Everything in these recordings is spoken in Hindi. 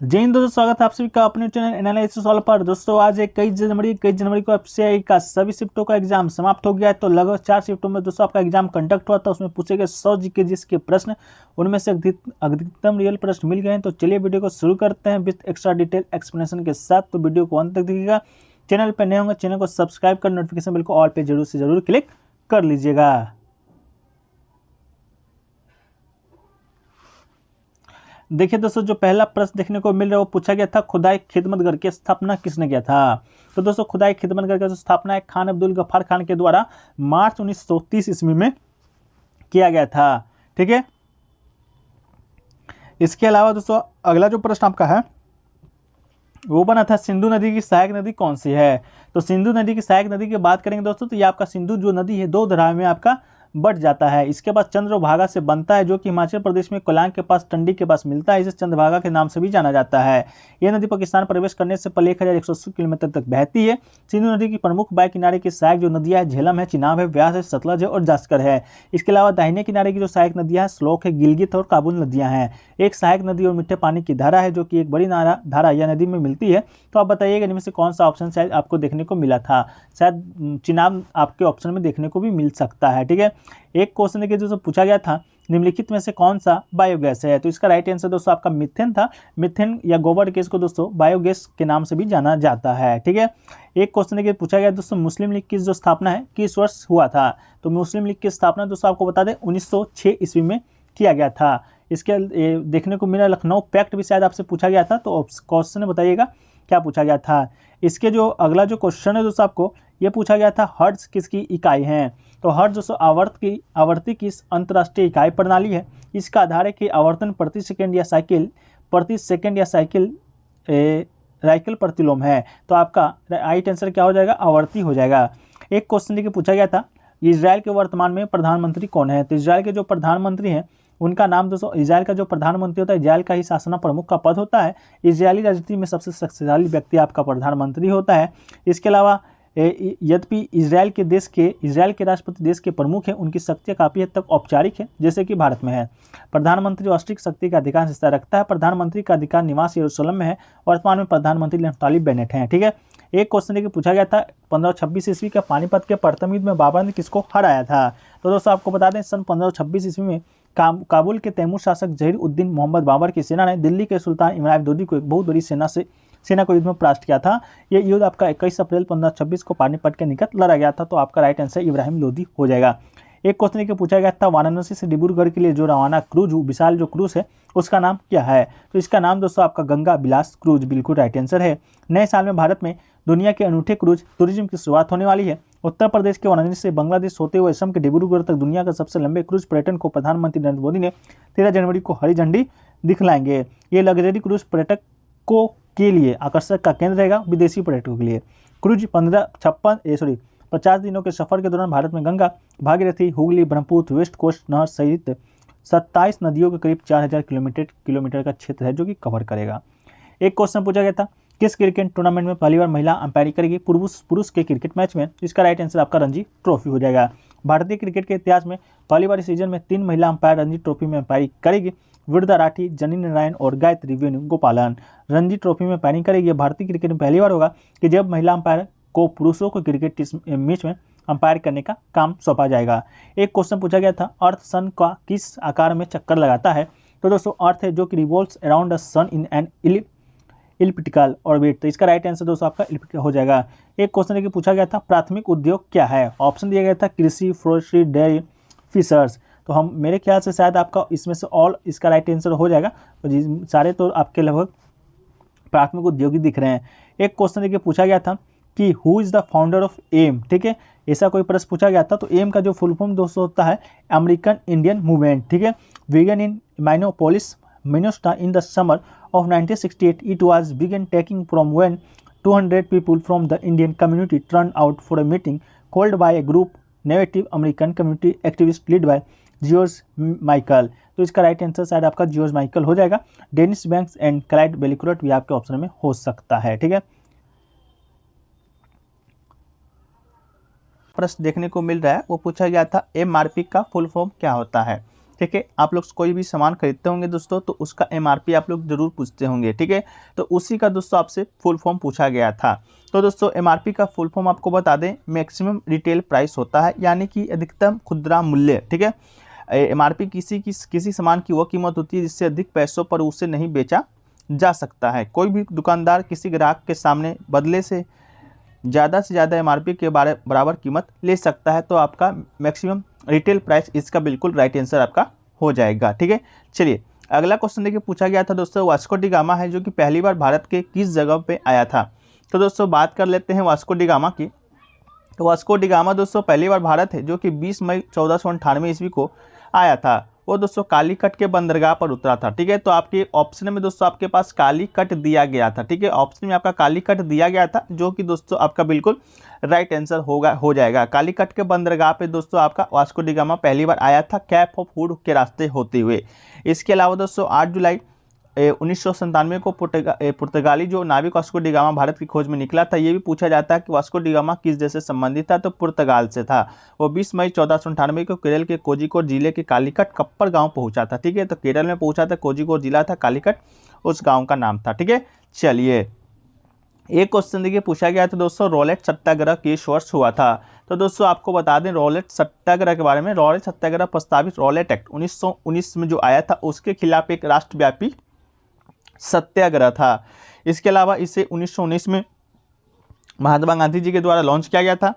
जय हिंद दोस्तों, स्वागत है आप सभी का अपने चैनल एनालिसिस सॉल्व पर। दोस्तों आज 21 जनवरी को एफसीआई का सभी शिफ्टों का एग्जाम समाप्त हो गया है। तो लगभग 4 शिफ्टों में दोस्तों आपका एग्जाम कंडक्ट हुआ था। उसमें पूछे गए 100 जीके जिसके प्रश्न, उनमें से अधिकतम रियल प्रश्न मिल गए हैं। तो चलिए वीडियो को शुरू करते हैं विथ एक्स्ट्रा डिटेल एक्सप्लेनेशन के साथ। तो वीडियो को अंत तक देखिएगा। चैनल पर नए होंगे चैनल को सब्सक्राइब कर नोटिफिकेशन बिल को ऑल पे जरूर से जरूर क्लिक कर लीजिएगा। देखिए दोस्तों, जो पहला प्रश्न देखने को मिल रहा है वो पूछा गया था, खुदाई खिदमतगर की स्थापना किसने किया था। तो दोस्तों खुदाई खिदमतगर की स्थापना है खान अब्दुल गफ्फार खान के द्वारा मार्च 1930 ईस्वी में किया गया था। ठीक है, इसके अलावा दोस्तों अगला जो प्रश्न आपका है वो बना था, सिंधु नदी की सहायक नदी कौन सी है। तो सिंधु नदी की सहायक नदी की बात करेंगे दोस्तों, तो ये आपका सिंधु जो नदी है दो धाराओं में आपका बट जाता है। इसके बाद चंद्रभागा से बनता है, जो कि हिमाचल प्रदेश में कोलांग के पास टंडी के पास मिलता है। इसे चंद्रभागा के नाम से भी जाना जाता है। यह नदी पाकिस्तान प्रवेश करने से पहले 1180 किलोमीटर तक बहती है। सिंधु नदी की प्रमुख बाएं किनारे की सहायक जो नदियां है झेलम है, चिनाब है, व्यास है, सतलज है और जास्कर है। इसके अलावा दाहिने किनारे की जो सहायक नदियां हैं श्लोक है, गिलगित और काबुल नदियां हैं। एक सहायक नदी और मीठे पानी की धारा है, जो कि एक बड़ी धारा या नदी में मिलती है। तो आप बताइएगा इनमें से कौन सा ऑप्शन शायद आपको देखने को मिला था। शायद चिनाब आपके ऑप्शन में देखने को भी मिल सकता है। ठीक है, एक क्वेश्चन देखिए जो पूछा गया था, निम्नलिखित में से कौन सा बायोगैस है। तो इसका राइट आंसर दोस्तों आपका मीथेन था। मीथेन या गोबर गैस को दोस्तों बायोगैस के नाम से भी जाना जाता है। ठीक है, एक क्वेश्चन देखिए पूछा गया दोस्तों, मुस्लिम लीग की जो स्थापना है किस वर्ष हुआ था। तो मुस्लिम लीग की स्थापना दोस्तों आपको बता दें 1906 ईस्वी में किया गया था। इसके देखने को मिला लखनऊ पैक्ट भी शायद आपसे पूछा गया था। तो क्वेश्चन बताइएगा क्या पूछा गया था। इसके जो अगला जो क्वेश्चन है दोस्तों आपको ये पूछा गया था, हर्ट्ज किसकी इकाई है। तो हर्ट्ज दोस्तों आवर्ती की अंतर्राष्ट्रीय इकाई प्रणाली है। इसका आधार है कि आवर्तन प्रति सेकंड या साइकिल राइकल प्रतिलोम है। तो आपका राइट आंसर क्या हो जाएगा, आवर्ती हो जाएगा। एक क्वेश्चन देखिए पूछा गया था, इजराइल के वर्तमान में प्रधानमंत्री कौन है। तो इजराइल के जो प्रधानमंत्री हैं उनका नाम दोस्तों, इजराइल का जो प्रधानमंत्री होता है इजराइल का ही शासना प्रमुख का पद होता है। इजरायली राजनीति में सबसे शक्तिशाली व्यक्ति आपका प्रधानमंत्री होता है। इसके अलावा यद्यपि इजराइल के राष्ट्रपति देश के प्रमुख हैं, उनकी शक्तियाँ काफ़ी हद तक औपचारिक है, जैसे कि भारत में है। प्रधानमंत्री वास्तविक शक्ति का अधिकांश हिस्सा रखता है। प्रधानमंत्री का अधिकार निवास यरूशलेम में है। वर्तमान में प्रधानमंत्री नफ्ताली बेनेट हैं। ठीक है, एक क्वेश्चन देखिए पूछा गया था, 1526 ईस्वी का पानीपत के प्रथम युद्ध में बाबर ने किसको हराया था। तो दोस्तों आपको बता दें सन 1526 ईस्वी में काबुल के तैमूर शासक जहीर उद्दीन मोहम्मद बाबर की सेना ने दिल्ली के सुल्तान इमरान लोदी को एक बहुत बड़ी सेना को युद्ध में परास्त किया था। ये युद्ध आपका 21 अप्रैल 1526 को पानीपत के निकट लड़ा गया था। तो आपका राइट आंसर इब्राहिम लोदी हो जाएगा। एक क्वेश्चन के पूछा गया था, वाराणसी से डिब्रूगढ़ के लिए जो रवाना क्रूज विशाल जो क्रूज है उसका नाम क्या है। तो इसका नाम दोस्तों आपका गंगा बिलास क्रूज बिल्कुल राइट आंसर है। नए साल में भारत में दुनिया के अनूठे क्रूज टूरिज्म की शुरुआत होने वाली है। उत्तर प्रदेश के वाराणसी से बांग्लादेश होते हुए असम के डिब्रूगढ़ तक दुनिया का सबसे लंबे क्रूज पर्यटन को प्रधानमंत्री नरेंद्र मोदी ने 13 जनवरी को हरी झंडी दिखलाएंगे। ये लग्जरी क्रूज पर्यटकों के लिए आकर्षक का केंद्र रहेगा, विदेशी पर्यटकों के लिए। क्रूज 50 दिनों के सफर के दौरान भारत में गंगा, भागीरथी, हुगली, ब्रह्मपुत्र, वेस्ट कोस्ट नहर सहित 27 नदियों के करीब 4000 किलोमीटर का क्षेत्र है जो कि कवर करेगा। एक क्वेश्चन पूछा गया था, किस क्रिकेट टूर्नामेंट में पहली बार महिला अंपायरिंग करेगी पुरुष के क्रिकेट मैच में। इसका राइट आंसर आपका रणजी ट्रॉफी हो जाएगा। भारतीय क्रिकेट के इतिहास में पहली बार इस सीजन में 3 महिला अंपायर रणजी ट्रॉफी में अंपायरिंग करेगी। विरदा राठी, जनिन नारायण और गायत्री वेणुगोपालन रणजी ट्रॉफी में अंपायरिंग करेगी। भारतीय क्रिकेट में पहली बार होगा कि जब महिला अंपायर को पुरुषों को क्रिकेट मैच में अंपायर करने का काम सौंपा जाएगा। एक क्वेश्चन पूछा गया था, अर्थ सन का किस आकार में चक्कर लगाता है। तो दोस्तों अर्थ है जो कि revolves around the sun in an elliptical orbit. तो इसका राइट आंसर दोस्तों आपका इलिप्टिकल हो जाएगा। एक क्वेश्चन देखिए पूछा गया था, प्राथमिक उद्योग क्या है। ऑप्शन दिया गया था कृषि, फॉरेस्ट्री, डेयरी, फिशर्स। तो हम मेरे ख्याल से शायद आपका इसमें से ऑल इसका राइट आंसर हो जाएगा। तो सारे तो आपके लगभग प्राथमिक उद्योगी दिख रहे हैं। एक क्वेश्चन देखिए पूछा गया था कि who is the founder of M. ठीक है, ऐसा कोई प्रश्न पूछा गया था। तो एम का जो फुल फॉर्म दोस्तों होता है अमेरिकन इंडियन मूवमेंट। ठीक है, began in Minneapolis Minnesota in the summer of 1968. It was began taking from when 200 people from the Indian community turned out for a meeting called by a group Native American community activists led by George Michael. तो इसका राइट आंसर शायद आपका जॉर्ज माइकल हो जाएगा। डेनिस बैंक्स एंड क्लाइड बेलिकुरट भी आपके ऑप्शन में हो सकता है। ठीक है, प्रश्न देखने को मिल रहा है वो पूछा गया था, एमआरपी का फुल फॉर्म क्या होता है। ठीक है। आप लोग कोई भी सामान खरीदते होंगे दोस्तों तो उसका MRP आप लोग जरूर पूछते होंगे, ठीक है। तो उसी का दोस्तों आपसे फुल फॉर्म पूछा गया था। तो दोस्तों MRP का फुल फॉर्म आपको बता दें, मैक्सिमम रिटेल प्राइस होता है, यानी कि अधिकतम खुदरा मूल्य, ठीक है। MRP किसी सामान की वो कीमत होती है जिससे अधिक पैसों पर उसे नहीं बेचा जा सकता है। कोई भी दुकानदार किसी ग्राहक के सामने बदले से ज़्यादा MRP के बराबर कीमत ले सकता है। तो आपका मैक्सिमम रिटेल प्राइस इसका बिल्कुल राइट आंसर आपका हो जाएगा, ठीक है। चलिए अगला क्वेश्चन देखिए पूछा गया था दोस्तों, वास्को डी गामा है जो कि पहली बार भारत के किस जगह पे आया था। तो दोस्तों बात कर लेते हैं वास्को डी गामा की। तो वास्को डी गामा दोस्तों पहली बार भारत है जो कि 20 मई 1498 ईस्वी को आया था। वो दोस्तों कालीकट के बंदरगाह पर उतरा था, ठीक है। तो आपके ऑप्शन में दोस्तों आपके पास कालीकट दिया गया था, ठीक है। ऑप्शन में आपका कालीकट दिया गया था जो कि दोस्तों आपका बिल्कुल राइट आंसर हो जाएगा। कालीकट के बंदरगाह पे दोस्तों आपका वास्को डी गामा पहली बार आया था, कैप ऑफ गुड के रास्ते होते हुए। इसके अलावा दोस्तों 8 जुलाई 1997 को पुर्तगाली जो नाविक वास्को डी गामा भारत की खोज में निकला था। ये भी पूछा जाता है कि वास्को डी गामा किस देश से संबंधित था, तो पुर्तगाल से था। वो 20 मई 1498 को केरल के कोझिकोड जिले के कालीकट कप्पर गांव पहुंचा था, ठीक है। तो केरल में पहुंचा था, कोझिकोड जिला था, कालीकट उस गाँव का नाम था, ठीक है। चलिए एक क्वेश्चन देखिए पूछा गया था दोस्तों, रॉलेट सत्याग्रह किस वर्ष हुआ था। तो दोस्तों आपको बता दें रॉलेट सत्याग्रह के बारे में। रॉलेट सत्याग्रह प्रस्तावित रॉलेट एक्ट 1919 में जो आया था उसके खिलाफ एक राष्ट्रव्यापी सत्याग्रह था। इसके अलावा इसे 1919 में महात्मा गांधी जी के द्वारा लॉन्च किया गया था।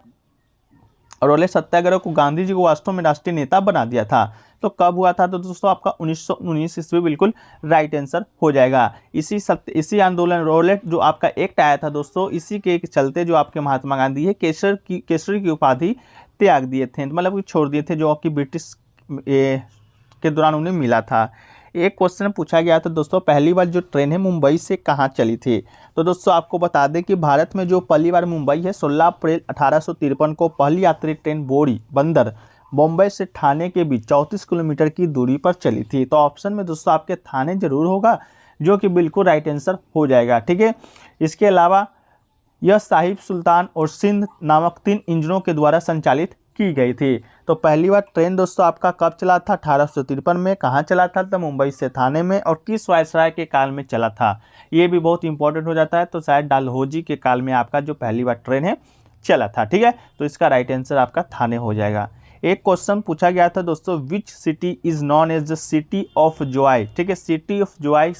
रॉलेट सत्याग्रह को गांधी जी को वास्तव में राष्ट्रीय नेता बना दिया था। तो कब हुआ था, तो दोस्तों आपका 1919 ईस्वी बिल्कुल राइट आंसर हो जाएगा। इसी आंदोलन रॉलेट जो आपका एक्ट आया था दोस्तों, इसी के चलते जो आपके महात्मा गांधी है केसरी की उपाधि त्याग दिए थे, मतलब कि छोड़ दिए थे, जो आपकी ब्रिटिश के दौरान उन्हें मिला था। एक क्वेश्चन पूछा गया था दोस्तों, पहली बार जो ट्रेन है मुंबई से कहाँ चली थी। तो दोस्तों आपको बता दें कि भारत में जो पहली बार मुंबई है 16 अप्रैल 1853 को पहली यात्री ट्रेन बोरी बंदर बॉम्बे से ठाणे के बीच 34 किलोमीटर की दूरी पर चली थी। तो ऑप्शन में दोस्तों आपके ठाणे जरूर होगा, जो कि बिल्कुल राइट आंसर हो जाएगा, ठीक है। इसके अलावा यह साहिब सुल्तान और सिंध नामक 3 इंजनों के द्वारा संचालित की गई थी। तो पहली बार ट्रेन दोस्तों आपका कब चला था, 1853 में। कहाँ चला था, तो मुंबई से ठाणे में। और किस वायसराय के काल में चला था, ये भी बहुत इंपॉर्टेंट हो जाता है। तो शायद डलहौजी के काल में आपका जो पहली बार ट्रेन है चला था, ठीक है। तो इसका राइट आंसर आपका ठाणे हो जाएगा। एक क्वेश्चन पूछा गया था दोस्तों, which city is known as the city of joy, ठीक है। सिटी ऑफ जॉय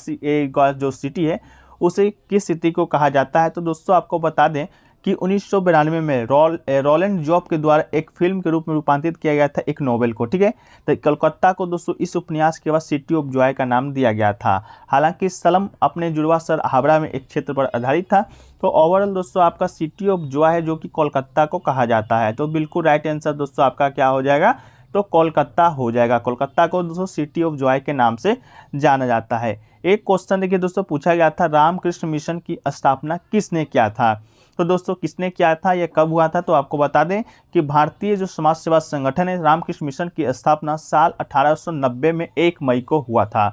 जो सिटी है उसे किस सिटी को कहा जाता है। तो दोस्तों आपको बता दें कि 1992 में रोलैंड जॉब के द्वारा एक फिल्म के रूप में रूपांतरित किया गया था एक नोवेल को, ठीक है। तो कोलकाता को दोस्तों इस उपन्यास के बाद सिटी ऑफ जॉय का नाम दिया गया था। हालांकि सलम अपने जुड़वा शहर हावड़ा में एक क्षेत्र पर आधारित था। तो ओवरऑल दोस्तों आपका सिटी ऑफ जॉय है जो कि कोलकाता को कहा जाता है। तो बिल्कुल राइट आंसर दोस्तों आपका क्या हो जाएगा, तो कोलकाता हो जाएगा। कोलकाता को दोस्तों सिटी ऑफ जॉय के नाम से जाना जाता है। एक क्वेश्चन देखिए दोस्तों पूछा गया था, रामकृष्ण मिशन की स्थापना किसने किया था। तो दोस्तों किसने किया था, यह कब हुआ था। तो आपको बता दें कि भारतीय जो समाज सेवा संगठन है रामकृष्ण मिशन की स्थापना साल 1890 में 1 मई को हुआ था,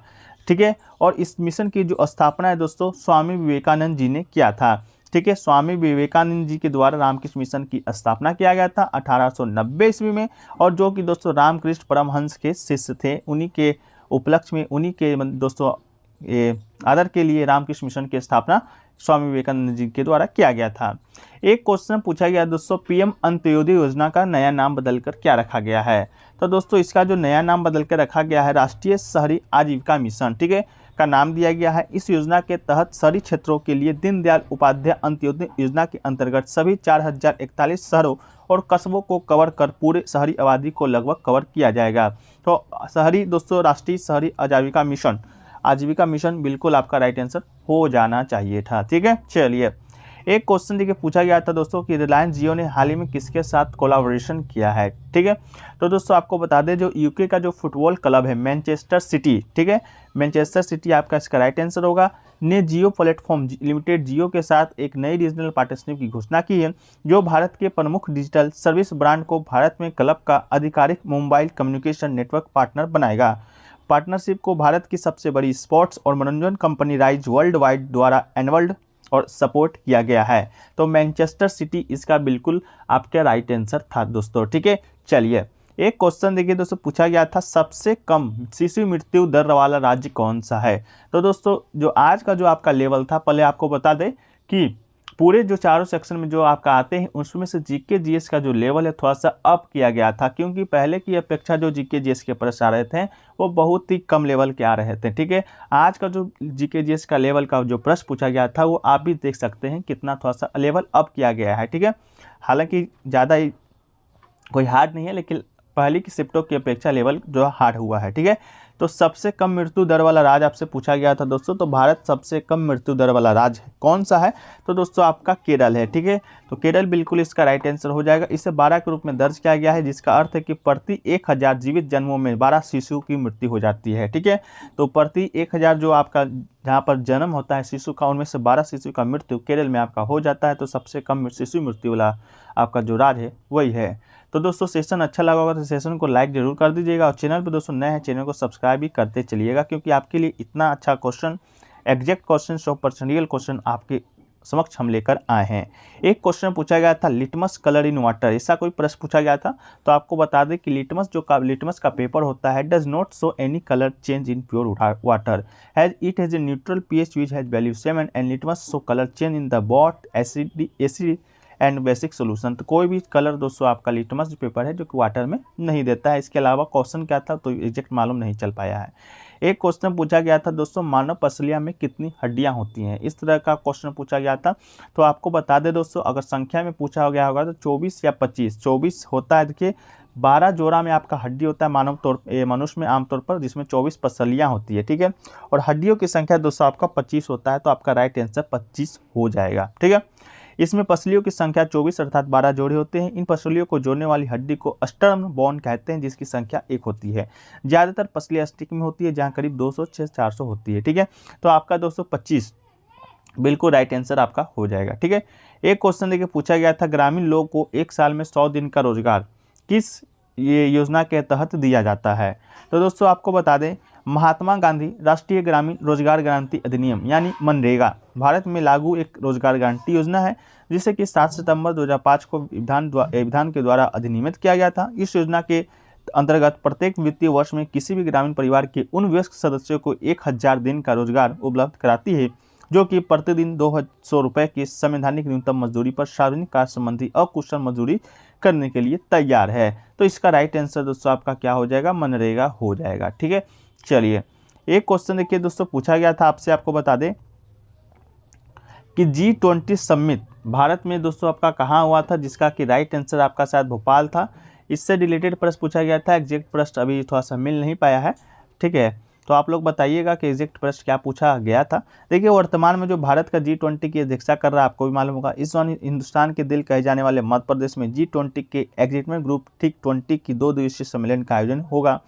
ठीक है। और इस मिशन की जो स्थापना है दोस्तों स्वामी विवेकानंद जी ने किया था, ठीक है। स्वामी विवेकानंद जी के द्वारा रामकृष्ण मिशन की स्थापना किया गया था 1890 ईस्वी में। और जो कि दोस्तों रामकृष्ण परमहंस के शिष्य थे, उन्हीं के उपलक्ष्य में, उन्हीं के दोस्तों आदर के लिए रामकृष्ण मिशन की स्थापना स्वामी विवेकानंद जी के द्वारा किया गया था। एक क्वेश्चन पूछा गया दोस्तों, पीएम अंत्योदय योजना का नया नाम बदलकर क्या रखा गया है। तो दोस्तों इसका जो नया नाम बदलकर रखा गया है राष्ट्रीय शहरी आजीविका मिशन, ठीक है, का नाम दिया गया है। इस योजना के तहत शहरी क्षेत्रों के लिए दीनदयाल उपाध्याय अंत्योदय योजना के अंतर्गत सभी 4041 शहरों और कस्बों को कवर कर पूरे शहरी आबादी को लगभग कवर किया जाएगा। तो शहरी दोस्तों राष्ट्रीय शहरी आजीविका मिशन बिल्कुल आपका राइट आंसर हो जाना चाहिए था, ठीक है। चलिए एक क्वेश्चन देखिए पूछा गया था दोस्तों कि रिलायंस जियो ने हाल ही में किसके साथ कोलैबोरेशन किया है, ठीक है। तो दोस्तों आपको बता दें जो यूके का जो फुटबॉल क्लब है मैनचेस्टर सिटी, ठीक है, मैनचेस्टर सिटी आपका इसका राइट आंसर होगा, ने जियो प्लेटफॉर्म लिमिटेड जियो के साथ एक नई रीजनल पार्टनरशिप की घोषणा की है, जो भारत के प्रमुख डिजिटल सर्विस ब्रांड को भारत में क्लब का आधिकारिक मोबाइल कम्युनिकेशन नेटवर्क पार्टनर बनाएगा। पार्टनरशिप को भारत की सबसे बड़ी स्पोर्ट्स और मनोरंजन कंपनी राइज वर्ल्ड वाइड द्वारा एनवर्ल्ड और सपोर्ट किया गया है। तो मैनचेस्टर सिटी इसका बिल्कुल आपका राइट आंसर था दोस्तों, ठीक है। चलिए एक क्वेश्चन देखिए दोस्तों, पूछा गया था सबसे कम शिशु मृत्यु दर वाला राज्य कौन सा है। तो दोस्तों जो आज का जो आपका लेवल था, पहले आपको बता दें कि पूरे जो चारों सेक्शन में जो आपका आते हैं उसमें से जीके जीएस का जो लेवल है थोड़ा सा अप किया गया था, क्योंकि पहले की अपेक्षा जो जीके जीएस के प्रश्न आ रहे थे वो बहुत ही कम लेवल के आ रहे थे। ठीक है, आज का जो जीके जीएस का लेवल का जो प्रश्न पूछा गया था वो आप भी देख सकते हैं कितना थोड़ा सा लेवल अप किया गया है। ठीक है, हालांकि ज़्यादा ही कोई हार्ड नहीं है, लेकिन पहले की शिफ्टों की अपेक्षा लेवल जो हार्ड हुआ है। ठीक है, तो सबसे कम मृत्यु दर वाला राज्य आपसे पूछा गया था दोस्तों, तो भारत सबसे कम मृत्यु दर वाला राज्य कौन सा है, तो दोस्तों आपका केरल है। ठीक है, तो केरल बिल्कुल इसका राइट आंसर हो जाएगा। इसे 12 के रूप में दर्ज किया गया है, जिसका अर्थ है कि प्रति 1000 जीवित जन्मों में 12 शिशु की मृत्यु हो जाती है। ठीक है, तो प्रति 1000 जो आपका जहाँ पर जन्म होता है शिशु का, उनमें से 12 शिशु का मृत्यु केरल में आपका हो जाता है। तो सबसे कम शिशु मृत्यु वाला आपका जो राज्य है वही है। तो दोस्तों सेशन अच्छा लगा होगा तो सेशन को लाइक जरूर कर दीजिएगा, और चैनल पर दोस्तों नए हैं चैनल को सब्सक्राइब भी करते चलिएगा, क्योंकि आपके लिए इतना अच्छा question, exact question, 100% real question आपके समक्ष हम लेकर आए हैं। एक क्वेश्चन पूछा गया था लिटमस कलर इन वाटर, ऐसा कोई प्रश्न पूछा गया था। तो आपको बता दें कि लिटमस का पेपर होता है does not show any colour change in pure water, has it has a neutral pH which has value 7 and litmus show colour change in the both acid and basic solution. तो कोई भी कलर दोस्तों आपका लिटमस पेपर है जो कि वाटर में नहीं देता है। इसके अलावा क्वेश्चन क्या था तो एग्जैक्ट मालूम नहीं चल पाया है। एक क्वेश्चन पूछा गया था दोस्तों मानव पसलिया में कितनी हड्डियां होती हैं, इस तरह का क्वेश्चन पूछा गया था। तो आपको बता दें दोस्तों, अगर संख्या में पूछा गया होगा तो 24 या 25, 24 होता है। देखिए 12 जोड़ा में आपका हड्डी होता है मनुष्य में आमतौर पर, जिसमें 24 पसलियां होती है। ठीक है, और हड्डियों की संख्या दोस्तों आपका 25 होता है, तो आपका राइट आंसर 25 हो जाएगा। ठीक है, इसमें पसलियों की संख्या 24 अर्थात 12 जोड़े होते हैं। इन पसलियों को जोड़ने वाली हड्डी को स्टर्न बोन कहते हैं, जिसकी संख्या 1 होती है। ज़्यादातर पसलियां स्टिक में होती है, जहां करीब 200 से 400 होती है। ठीक है, तो आपका 225 बिल्कुल राइट आंसर आपका हो जाएगा। ठीक है, एक क्वेश्चन देखिए पूछा गया था ग्रामीण लोगों को 1 साल में 100 दिन का रोजगार किस ये योजना के तहत दिया जाता है। तो दोस्तों आपको बता दें महात्मा गांधी राष्ट्रीय ग्रामीण रोजगार गारंटी अधिनियम यानी मनरेगा भारत में लागू एक रोजगार गारंटी योजना है, जिसे कि 7 सितंबर 2005 को विधान के द्वारा अधिनियमित किया गया था। इस योजना के अंतर्गत प्रत्येक वित्तीय वर्ष में किसी भी ग्रामीण परिवार के उन वयस्क सदस्यों को 1000 दिन का रोजगार उपलब्ध कराती है, जो कि प्रतिदिन 200 रुपये की संवैधानिक न्यूनतम मजदूरी पर सार्वजनिक कार्य संबंधी अकुशल मजदूरी करने के लिए तैयार है। तो इसका राइट आंसर दोस्तों आपका क्या हो जाएगा, मनरेगा हो जाएगा। ठीक है, चलिए एक क्वेश्चन देखिए दोस्तों पूछा गया था आपसे, आपको बता दें कि G20 समिट भारत में दोस्तों आपका कहाँ हुआ था, जिसका कि राइट आंसर आपका शायद भोपाल था। इससे रिलेटेड प्रश्न पूछा गया था, एग्जैक्ट प्रश्न अभी थोड़ा सा मिल नहीं पाया है। ठीक है, तो आप लोग बताइएगा कि एग्जैक्ट प्रश्न क्या पूछा गया था। देखिए वर्तमान में जो भारत का G20 की अध्यक्षता कर रहा है आपको भी मालूम होगा। इस दौरान हिंदुस्तान के दिल कहे जाने वाले मध्य प्रदेश में G20 के एग्जीक्यूटिव ग्रुप ठीक 20 की 2 दिवसीय सम्मेलन का आयोजन होगा।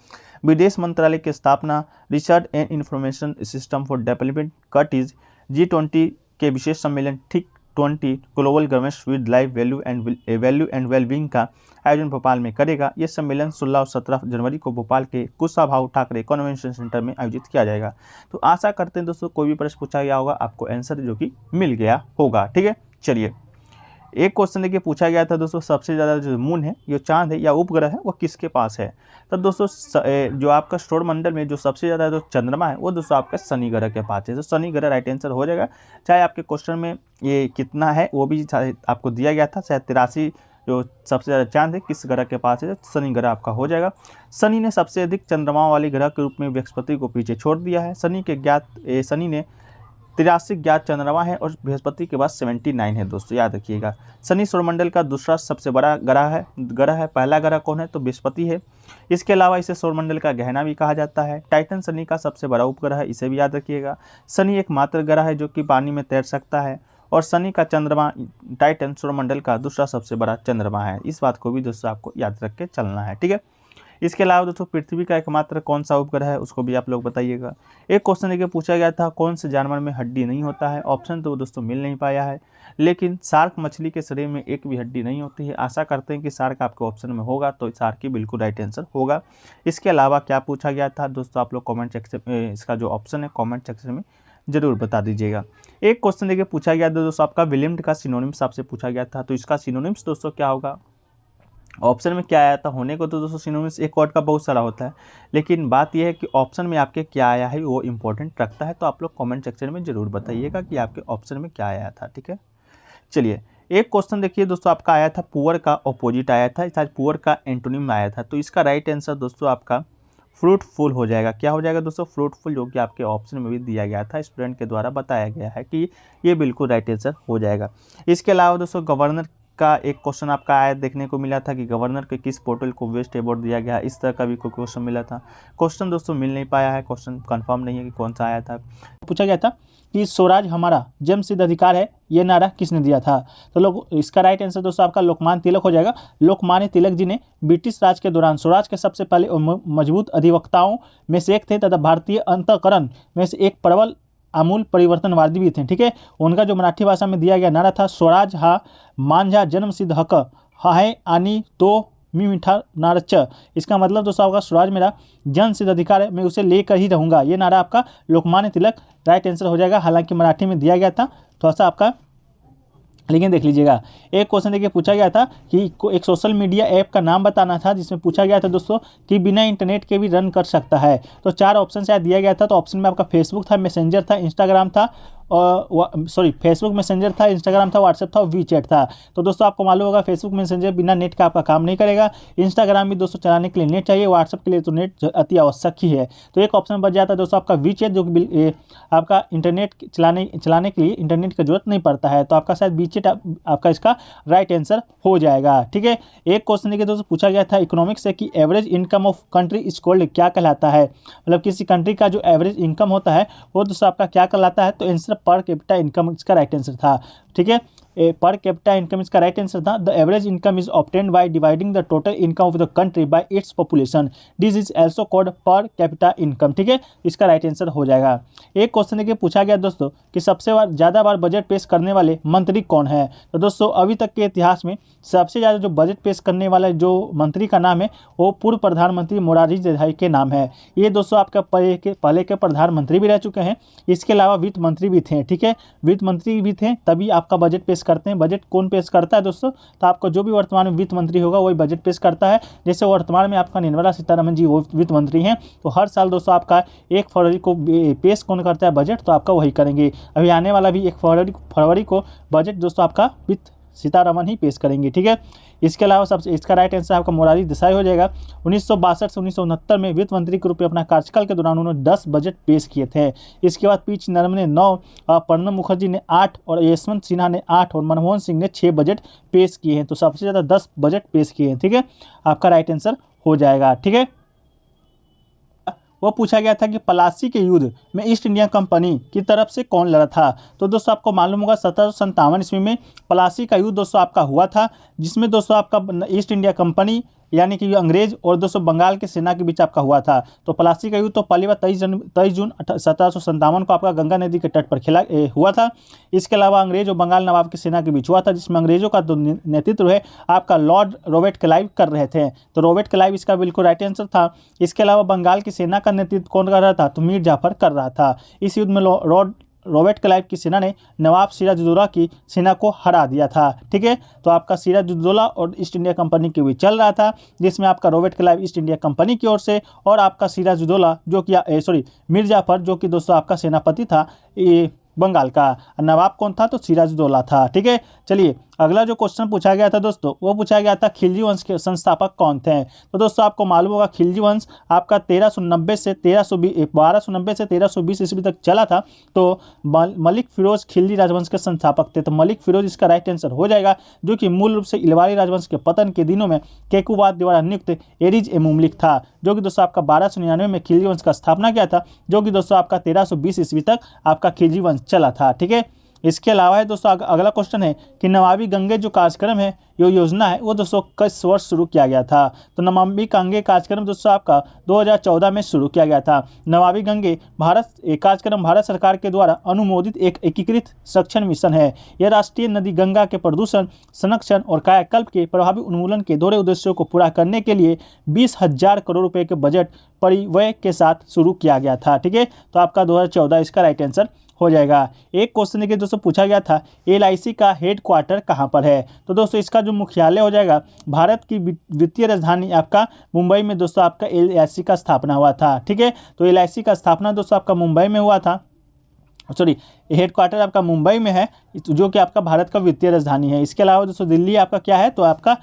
विदेश मंत्रालय की स्थापना, research and information system for development countries G20 के विशेष सम्मेलन ठीक 20 global governance with life value and wellbeing का आयोजन भोपाल में करेगा। यह सम्मेलन 16 और 17 जनवरी को भोपाल के कुशाभाऊ ठाकरे कन्वेंशन सेंटर में आयोजित किया जाएगा। तो आशा करते हैं दोस्तों कोई भी प्रश्न पूछा गया होगा आपको आंसर जो कि मिल गया होगा। ठीक है, चलिए एक क्वेश्चन देखिए पूछा गया था दोस्तों सबसे ज़्यादा जो मून है, जो चांद है या उपग्रह है, वो किसके पास है। तो दोस्तों जो आपका सौर मंडल में जो सबसे ज़्यादा जो चंद्रमा है वो दोस्तों आपका शनि ग्रह के पास है। तो शनि ग्रह राइट आंसर हो जाएगा। चाहे आपके क्वेश्चन में ये कितना है वो भी आपको दिया गया था, शायद 83 जो सबसे ज़्यादा चांद है किस ग्रह के पास है, तो शनि ग्रह आपका हो जाएगा। शनि ने सबसे अधिक चंद्रमाओं वाले ग्रह के रूप में बृहस्पति को पीछे छोड़ दिया है। शनि ने 83 ज्ञात चंद्रमा है और बृहस्पति के बाद 79 है दोस्तों, याद रखिएगा। शनि सौरमंडल का दूसरा सबसे बड़ा ग्रह है। पहला ग्रह कौन है तो बृहस्पति है। इसके अलावा इसे सौरमंडल का गहना भी कहा जाता है। टाइटन शनि का सबसे बड़ा उपग्रह है, इसे भी याद रखिएगा। शनि एकमात्र ग्रह है जो कि पानी में तैर सकता है, और शनि का चंद्रमा टाइटन सौरमंडल का दूसरा सबसे बड़ा चंद्रमा है। इस बात को भी दोस्तों आपको याद रख के चलना है। ठीक है, इसके अलावा दोस्तों पृथ्वी का एकमात्र कौन सा उपग्रह है उसको भी आप लोग बताइएगा। एक क्वेश्चन देखिए पूछा गया था कौन से जानवर में हड्डी नहीं होता है। ऑप्शन तो दोस्तों मिल नहीं पाया है, लेकिन शार्क मछली के शरीर में एक भी हड्डी नहीं होती है। आशा करते हैं कि शार्क आपके ऑप्शन में होगा, तो शार्क ही बिल्कुल राइट आंसर होगा। इसके अलावा क्या पूछा गया था दोस्तों, आप लोग कॉमेंट सेक्शन में इसका जो ऑप्शन है कॉमेंट सेक्शन में जरूर बता दीजिएगा। एक क्वेश्चन देखिए पूछा गया था दोस्तों आपका विलियम्ड का सिनोनिम्स आपसे पूछा गया था, तो इसका सिनोनिम्स दोस्तों क्या होगा ऑप्शन में क्या आया था, होने को तो दोस्तों सिनोनिम्स एक वर्ड का बहुत सारा होता है, लेकिन बात यह है कि ऑप्शन में आपके क्या आया है वो इंपॉर्टेंट रखता है। तो आप लोग कमेंट सेक्शन में ज़रूर बताइएगा कि आपके ऑप्शन में क्या आया था, ठीक है। चलिए एक क्वेश्चन देखिए दोस्तों, आपका आया था पुअर का ऑपोजिट आया था, शायद पुअर का एंटोनिम आया था। तो इसका राइट आंसर दोस्तों आपका फ्रूटफुल हो जाएगा। क्या हो जाएगा दोस्तों? फ्रूटफुल, जो कि आपके ऑप्शन में भी दिया गया था, स्टूडेंट के द्वारा बताया गया है कि ये बिल्कुल राइट आंसर हो जाएगा। इसके अलावा दोस्तों गवर्नर का एक क्वेश्चन आपका आया देखने को मिला था कि गवर्नर के किस पोर्टल को बेस्ट अवार्ड दिया गया, इस तरह का भी कोई क्वेश्चन मिला था। क्वेश्चन दोस्तों मिल नहीं पाया है, क्वेश्चन कंफर्म नहीं है कि कौन सा आया था। पूछा गया था कि स्वराज हमारा जन्मसिद्ध अधिकार है, ये नारा किसने दिया था? तो लोग इसका राइट आंसर दोस्तों आपका लोकमान्य तिलक हो जाएगा। लोकमान्य तिलक जी ने ब्रिटिश राज के दौरान स्वराज के सबसे पहले और मजबूत अधिवक्ताओं में से एक थे तथा भारतीय अंतःकरण में से एक प्रबल आमूल परिवर्तनवादी भी थे, ठीक है। उनका जो मराठी भाषा में दिया गया नारा था, स्वराज हा माझा जन्मसिद्ध हक्क है आणि तो मी मिठा नारच। इसका मतलब दोस्तों आपका स्वराज मेरा जन सिद्ध अधिकार है, मैं उसे लेकर ही रहूँगा। ये नारा आपका लोकमान्य तिलक राइट आंसर हो जाएगा। हालांकि मराठी में दिया गया था थोड़ा सा आपका, लेकिन देख लीजिएगा। एक क्वेश्चन देखिए पूछा गया था कि एक सोशल मीडिया ऐप का नाम बताना था, जिसमें पूछा गया था दोस्तों कि बिना इंटरनेट के भी रन कर सकता है। तो 4 ऑप्शन शायद दिया गया था। तो ऑप्शन में आपका फेसबुक था, मैसेंजर था, इंस्टाग्राम था, फेसबुक मैसेंजर था, इंस्टाग्राम था, व्हाट्सएप था और वीचैट था। तो दोस्तों आपको मालूम होगा फेसबुक मैसेंजर बिना नेट का आपका काम नहीं करेगा। इंस्टाग्राम भी दोस्तों चलाने के लिए नेट चाहिए, व्हाट्सएप के लिए तो नेट अति आवश्यक ही है। तो एक ऑप्शन बच जाता है दोस्तों आपका वीचैट, जो कि आपका इंटरनेट चलाने के लिए इंटरनेट की जरूरत नहीं पड़ता है। तो आपका शायद वीचैट आपका इसका राइट आंसर हो जाएगा, ठीक है। एक क्वेश्चन देखिए दोस्तों पूछा गया था इकोनॉमिक्स से कि average income of country is called, क्या कहलाता है? मतलब किसी कंट्री का जो एवरेज इनकम होता है वो दोस्तों आपका क्या कहलाता है? तो आंसर पर कैपिटा इनकम इसका राइट आंसर था, ठीक है। पर कैपिटा इनकम इसका राइट आंसर था। The average income is obtained by dividing the total income of the country bye its population, this is also called per capita income, ठीक है। इसका राइट आंसर हो जाएगा। एक क्वेश्चन देखिए पूछा गया दोस्तों कि सबसे ज़्यादा बार बजट पेश करने वाले मंत्री कौन है? तो दोस्तों अभी तक के इतिहास में सबसे ज़्यादा जो बजट पेश करने वाला जो मंत्री का नाम है वो पूर्व प्रधानमंत्री मोरारजी देसाई के नाम है। ये दोस्तों आपका पहले के प्रधानमंत्री भी रह चुके हैं, इसके अलावा वित्त मंत्री भी थे, ठीक है। वित्त मंत्री भी थे तभी आपका बजट पेश करते हैं। बजट कौन पेश करता है दोस्तों? तो आपका जो भी वर्तमान में वित्त मंत्री होगा वही बजट पेश करता है। जैसे वर्तमान में आपका निर्मला सीतारमण जी वो वित्त मंत्री हैं, तो हर साल दोस्तों आपका 1 फरवरी को पेश कौन करता है बजट? तो आपका वही करेंगे। अभी आने वाला भी 1 फरवरी को बजट दोस्तों आपका वित्त सीतारमण ही पेश करेंगे, ठीक है। इसके अलावा सबसे इसका राइट आंसर आपका मोरारजी देसाई हो जाएगा। 1962 से 1969 में वित्त मंत्री के रूप में अपना कार्यकाल के दौरान उन्होंने 10 बजट पेश किए थे। इसके बाद पी चिदम्बरम ने 9, प्रणब मुखर्जी ने 8 और यशवंत सिन्हा ने 8 और मनमोहन सिंह ने 6 बजट पेश किए हैं। तो सबसे ज़्यादा 10 बजट पेश किए हैं, ठीक है। आपका राइट आंसर हो जाएगा, ठीक है। वो पूछा गया था कि प्लासी के युद्ध में ईस्ट इंडिया कंपनी की तरफ से कौन लड़ा था? तो दोस्तों आपको मालूम होगा 1757 ईस्वी में प्लासी का युद्ध दोस्तों आपका हुआ था, जिसमें दोस्तों आपका ईस्ट इंडिया कंपनी यानी कि अंग्रेज और दोस्तों बंगाल के सेना के बीच आपका हुआ था। तो प्लासी का युद्ध तो पहली बार 23 जून 1757 को आपका गंगा नदी के तट पर हुआ था। इसके अलावा अंग्रेज और बंगाल नवाब की सेना के बीच हुआ था, जिसमें अंग्रेजों का तो नेतृत्व है आपका लॉर्ड रॉबर्ट क्लाइव कर रहे थे। तो रॉबर्ट क्लाइव इसका बिल्कुल राइट आंसर था। इसके अलावा बंगाल की सेना का नेतृत्व कौन कर रहा था? तो मीर जाफर कर रहा था। इस युद्ध में रॉबर्ट क्लाइव की सेना ने नवाब सिराजुद्दौला की सेना को हरा दिया था, ठीक है। तो आपका सिराजुद्दौला और ईस्ट इंडिया कंपनी के बीच चल रहा था, जिसमें आपका Robert Clive east India company की ओर से और आपका सिराजुद्दौला जो कि मीर जाफर जो कि दोस्तों आपका सेनापति था ये बंगाल का। नवाब कौन था? तो सिराजुद्दौला था, ठीक है। चलिए अगला जो क्वेश्चन पूछा गया था दोस्तों वो पूछा गया था खिलजी वंश के संस्थापक कौन थे? तो दोस्तों आपको मालूम होगा खिलजी वंश आपका 1290 से 1320 ईस्वी तक चला था। तो मलिक फिरोज खिलजी राजवंश के संस्थापक थे। तो मलिक फिरोज इसका राइट आंसर हो जाएगा, जो कि मूल रूप से इलवारी राजवंश के पतन के दिनों में केकुबाद द्वारा नियुक्त एरिज ए मुमलिक था, जो कि दोस्तों आपका 1299 में खिलजी वंश का स्थापना किया था, जो कि दोस्तों आपका 1320 ईस्वी तक आपका खिलजी वंश चला था, ठीक है। इसके अलावा है दोस्तों अगला क्वेश्चन है कि नमामि गंगे जो कार्यक्रम है जो योजना है वो दोस्तों किस वर्ष शुरू किया गया था? तो नमामि गंगे कार्यक्रम दोस्तों आपका 2014 में शुरू किया गया था। नमामि गंगे कार्यक्रम भारत सरकार के द्वारा अनुमोदित एक एकीकृत संरक्षण मिशन है। यह राष्ट्रीय नदी गंगा के प्रदूषण संरक्षण और कायाकल्प के प्रभावी उन्मूलन के दोहरे उद्देश्यों को पूरा करने के लिए 20,000 करोड़ रुपए के बजट परिव्यय के साथ शुरू किया गया था, ठीक है। तो आपका 2014 इसका राइट आंसर हो जाएगा। एक क्वेश्चन देखिए दोस्तों पूछा गया था LIC का हेड क्वार्टर कहाँ पर है। तो दोस्तों इसका जो मुख्यालय हो जाएगा, भारत की वित्तीय राजधानी आपका मुंबई में दोस्तों आपका LIC का स्थापना हुआ था। ठीक है, तो LIC का स्थापना दोस्तों आपका मुंबई में हुआ था, सॉरी हेड क्वार्टर आपका मुंबई में है, जो कि आपका भारत का वित्तीय राजधानी है। इसके अलावा दोस्तों दिल्ली आपका क्या है, तो आपका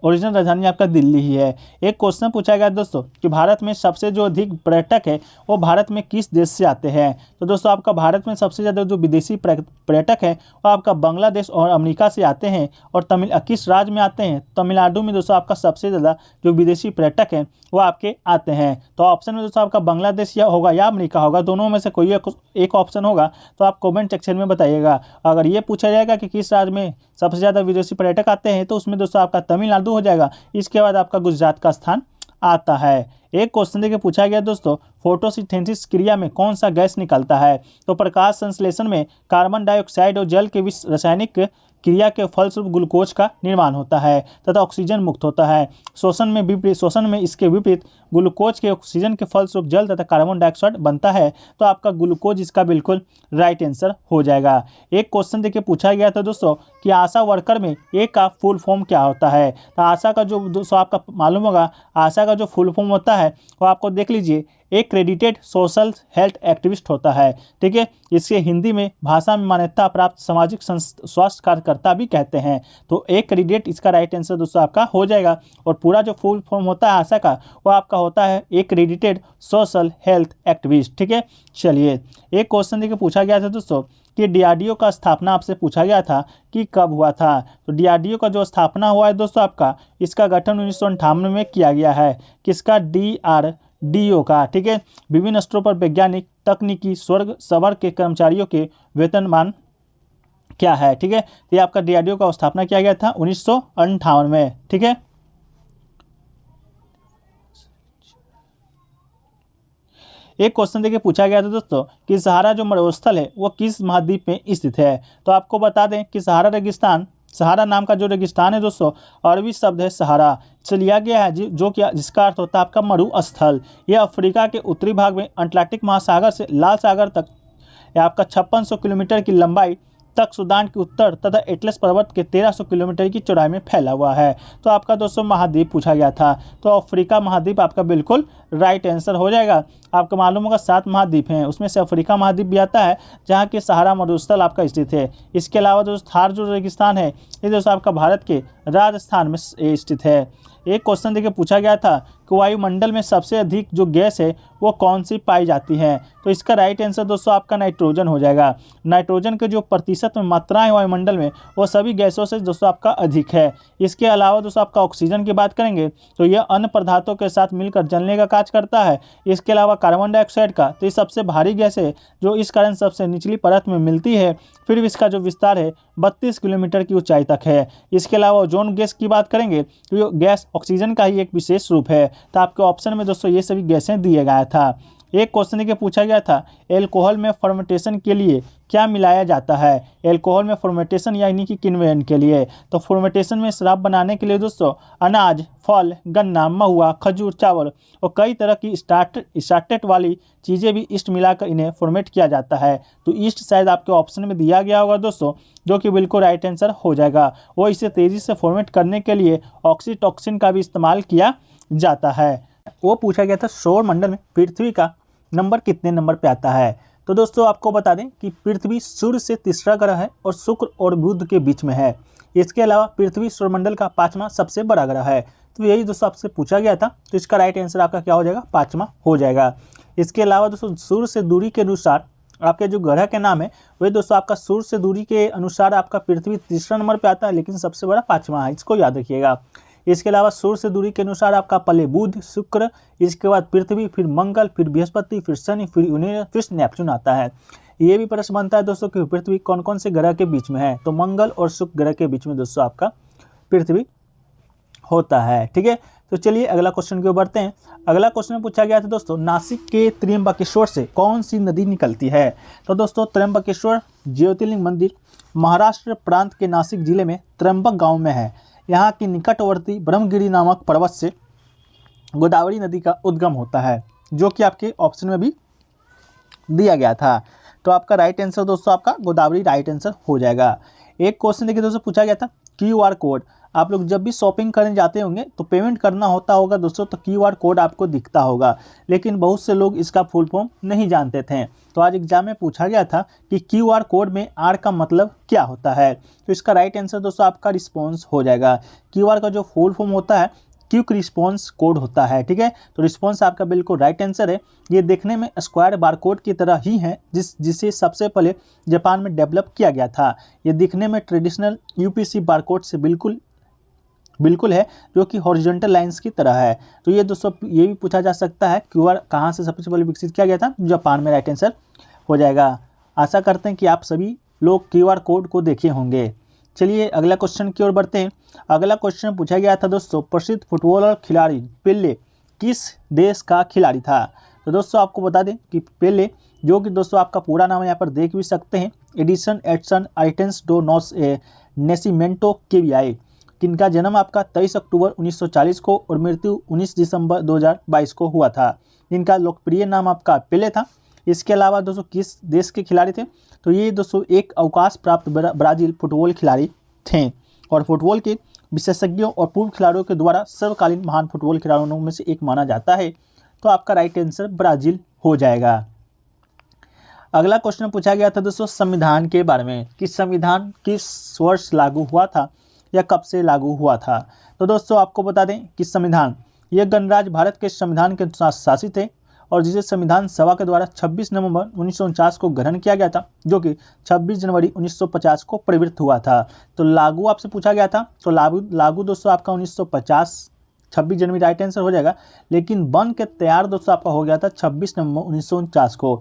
ओरिजिनल राजधानी आपका दिल्ली ही है। एक क्वेश्चन पूछा गया दोस्तों कि भारत में सबसे जो अधिक पर्यटक है वो भारत में किस देश से आते हैं। तो दोस्तों आपका भारत में सबसे ज़्यादा जो विदेशी पर्यटक है वो आपका बांग्लादेश और अमेरिका से आते हैं। और किस राज्य में आते हैं, तमिलनाडु में दोस्तों आपका सबसे ज़्यादा जो विदेशी पर्यटक हैं वो आपके आते हैं। तो ऑप्शन में दोस्तों आपका बांग्लादेश या होगा या अमेरिका होगा, दोनों में से कोई एक ऑप्शन होगा, तो आप कमेंट सेक्शन में बताइएगा। अगर ये पूछा जाएगा कि किस राज्य में सबसे ज़्यादा विदेशी पर्यटक आते हैं, तो उसमें दोस्तों आपका तमिलनाडु हो जाएगा। इसके बाद आपका गुजरात का स्थान आता है। एक क्वेश्चन देखिए पूछा गया दोस्तों, फोटोसिंथेसिस क्रिया में कौन सा गैस निकलता है। तो प्रकाश संश्लेषण में कार्बन डाइऑक्साइड और जल के रासायनिक क्रिया के फलस्वरूप ग्लूकोज का निर्माण होता है तथा ऑक्सीजन मुक्त होता है। शोषण में इसके विपरीत ग्लूकोज के ऑक्सीजन के फलस्वरूप जल तथा कार्बन डाइऑक्साइड बनता है। तो आपका ग्लूकोज इसका बिल्कुल राइट आंसर हो जाएगा। एक क्वेश्चन देखिए पूछा गया था दोस्तों कि आशा वर्कर में ए का फुल फॉर्म क्या होता है। तो आशा का जो दोस्तों आपका मालूम होगा, आशा का जो फुल फॉर्म होता है वो आपको देख लीजिए, एक्रेडिटेड सोशल हेल्थ एक्टिविस्ट होता है। ठीक है, इसके हिंदी में भाषा में मान्यता प्राप्त सामाजिक स्वास्थ्य कार्यकर्ता भी कहते हैं। तो एक्रेडिटेड इसका राइट आंसर दोस्तों आपका हो जाएगा। और पूरा जो फुल फॉर्म होता है आशा का वो आपका होता है एक्रेडिटेड सोशल हेल्थ एक्टिविस्ट। ठीक है, चलिए एक क्वेश्चन देखिए पूछा गया था दोस्तों कि DRDO का स्थापना आपसे पूछा गया था कि कब हुआ था। तो DRDO का जो स्थापना हुआ है दोस्तों आपका, इसका गठन 1958 में किया गया है। किसका, DRDO का। ठीक है, विभिन्न स्तरों पर वैज्ञानिक तकनीकी वर्ग के कर्मचारियों के वेतनमान क्या है। ठीक है, तो ये आपका DRDO का स्थापना किया गया था 1958 में। ठीक है, एक क्वेश्चन देखिए पूछा गया था दोस्तों कि सहारा जो मरुस्थल है वो किस महाद्वीप में स्थित है। तो आपको बता दें कि सहारा नाम का जो रेगिस्तान है दोस्तों, अरबी शब्द है सहारा से लिया गया है, जो कि जिसका अर्थ होता है आपका मरुस्थल। यह अफ्रीका के उत्तरी भाग में अटलांटिक महासागर से लाल सागर तक आपका 5600 किलोमीटर की लंबाई तक सूडान के उत्तर तथा एटलस पर्वत के 1300 किलोमीटर की चौड़ाई में फैला हुआ है। तो आपका दोस्तों महाद्वीप पूछा गया था, तो अफ्रीका महाद्वीप आपका बिल्कुल राइट आंसर हो जाएगा। आपको मालूम होगा 7 महाद्वीप हैं, उसमें से अफ्रीका महाद्वीप भी आता है जहाँ के सहारा मरुस्थल आपका स्थित है। इसके अलावा दोस्तों थार जो रेगिस्तान है ये दोस्तों आपका भारत के राजस्थान में स्थित है। एक क्वेश्चन देखिए पूछा गया था कि वायुमंडल में सबसे अधिक जो गैस है वो कौन सी पाई जाती है। तो इसका राइट आंसर दोस्तों आपका नाइट्रोजन हो जाएगा। नाइट्रोजन के जो प्रतिशत में मात्रा है वायुमंडल में वो सभी गैसों से दोस्तों आपका अधिक है। इसके अलावा दोस्तों आपका ऑक्सीजन की बात करेंगे तो यह अन्य पदार्थों के साथ मिलकर जलने का कार्य करता है। इसके अलावा कार्बन डाइऑक्साइड का, तो ये सबसे भारी गैस है जो इस कारण सबसे निचली परत में मिलती है। फिर इसका जो विस्तार है 32 किलोमीटर की ऊंचाई तक है। इसके अलावा ओजोन गैस की बात करेंगे तो ये गैस ऑक्सीजन का ही एक विशेष रूप है। तो आपके ऑप्शन में दोस्तों ये सभी गैसें दिए गया था। एक क्वेश्चन के पूछा गया था एल्कोहल में फर्मेंटेशन के लिए क्या मिलाया जाता है। एल्कोहल में फर्मेंटेशन यानी कि किण्वन के लिए, तो फर्मेंटेशन में शराब बनाने के लिए दोस्तों अनाज, फल, गन्ना, महुआ, खजूर, चावल और कई तरह की स्टार्टेट वाली चीज़ें भी ईस्ट मिलाकर इन्हें फॉर्मेट किया जाता है। तो ईस्ट शायद आपके ऑप्शन में दिया गया होगा दोस्तों, जो कि बिल्कुल राइट आंसर हो जाएगा। वो इसे तेज़ी से फॉर्मेट करने के लिए ऑक्सीटॉक्सिन का भी इस्तेमाल किया जाता है। वो पूछा गया था सौर मंडल में पृथ्वी का नंबर कितने नंबर पे आता है। तो दोस्तों आपको बता दें कि पृथ्वी सूर्य से तीसरा ग्रह है और शुक्र और बुध के बीच में है। इसके अलावा पृथ्वी सौरमंडल का 5वां सबसे बड़ा ग्रह है। तो यही दोस्तों आपसे पूछा गया था, तो इसका राइट आंसर आपका क्या हो जाएगा, 5वां हो जाएगा। इसके अलावा दोस्तों सूर्य से दूरी के अनुसार आपके जो ग्रह के नाम है वही दोस्तों आपका सूर्य से दूरी के अनुसार आपका पृथ्वी तीसरा नंबर पर आता है, लेकिन सबसे बड़ा 5वां है, इसको याद रखिएगा। इसके अलावा सूर्य से दूरी के अनुसार आपका पहले बुध, शुक्र, इसके बाद पृथ्वी, फिर मंगल, फिर बृहस्पति, फिर शनि, फिर यूरेनस, फिर नेपच्यून आता है। ये भी प्रश्न बनता है दोस्तों कि पृथ्वी कौन कौन से ग्रह के बीच में है। तो मंगल और शुक्र ग्रह के बीच में दोस्तों आपका पृथ्वी होता है। ठीक है, तो चलिए अगला क्वेश्चन की ओर बढ़ते हैं। अगला क्वेश्चन पूछा गया था दोस्तों नासिक के त्र्यंबकेश्वर से कौन सी नदी निकलती है। तो दोस्तों त्र्यंबकेश्वर ज्योतिर्लिंग मंदिर महाराष्ट्र प्रांत के नासिक जिले में त्र्यंबक गाँव में है। यहाँ की निकटवर्ती ब्रह्मगिरी नामक पर्वत से गोदावरी नदी का उद्गम होता है, जो कि आपके ऑप्शन में भी दिया गया था। तो आपका राइट आंसर दोस्तों आपका गोदावरी राइट आंसर हो जाएगा। एक क्वेश्चन देखिए दोस्तों पूछा गया था QR कोड। आप लोग जब भी शॉपिंग करने जाते होंगे तो पेमेंट करना होता होगा दोस्तों, तो QR कोड आपको दिखता होगा, लेकिन बहुत से लोग इसका फुल फॉर्म नहीं जानते थे। तो आज एग्जाम में पूछा गया था कि QR कोड में R का मतलब क्या होता है। तो इसका राइट आंसर दोस्तों आपका रिस्पॉन्स हो जाएगा। QR का जो फुल फॉर्म होता है क्विक रिस्पॉन्स कोड होता है, ठीक है। तो रिस्पॉन्स आपका बिल्कुल राइट आंसर है। ये देखने में स्क्वायर बारकोड की तरह ही है, जिसे सबसे पहले जापान में डेवलप किया गया था। ये दिखने में ट्रेडिशनल UPC बारकोड से बिल्कुल है, जो कि हॉरिजॉन्टल लाइंस की तरह है। तो ये दोस्तों ये भी पूछा जा सकता है QR कहाँ से सबसे पहले विकसित किया गया था, जापान में। राइट आंसर हो जाएगा। आशा करते हैं कि आप सभी लोग QR कोड को देखे होंगे। चलिए अगला क्वेश्चन की ओर बढ़ते हैं। अगला क्वेश्चन पूछा गया था दोस्तों, प्रसिद्ध फुटबॉलर खिलाड़ी पेले किस देश का खिलाड़ी था। तो दोस्तों आपको बता दें कि पेले, जो कि दोस्तों आपका पूरा नाम यहाँ पर देख भी सकते हैं, एडिसन एडसन आइटेंस डो नेसिमेंटो केवियाई, किनका जन्म आपका 23 अक्टूबर 1940 को और मृत्यु 19 दिसंबर 2022 को हुआ था। जिनका लोकप्रिय नाम आपका पेले था। इसके अलावा दोस्तों किस देश के खिलाड़ी थे, तो ये दोस्तों एक अवकाश प्राप्त ब्राज़ील फुटबॉल खिलाड़ी थे और फुटबॉल के विशेषज्ञों और पूर्व खिलाड़ियों के द्वारा सर्वकालीन महान फुटबॉल खिलाड़ियों में से एक माना जाता है। तो आपका राइट आंसर ब्राज़ील हो जाएगा। अगला क्वेश्चन पूछा गया था दोस्तों संविधान के बारे में, कि संविधान किस वर्ष लागू हुआ था या कब से लागू हुआ था। तो दोस्तों आपको बता दें कि संविधान यह गणराज्य भारत के संविधान के अनुसार शासित है और जिसे संविधान सभा के द्वारा 26 नवंबर 1949 को ग्रहण किया गया था, जो कि 26 जनवरी 1950 को प्रवृत्त हुआ था। तो लागू आपसे पूछा गया था, तो लागू दोस्तों आपका 1950 26 जनवरी राइट आंसर हो जाएगा। लेकिन बन के तैयार दोस्तों आपका हो गया था 26 नवंबर 1949 को।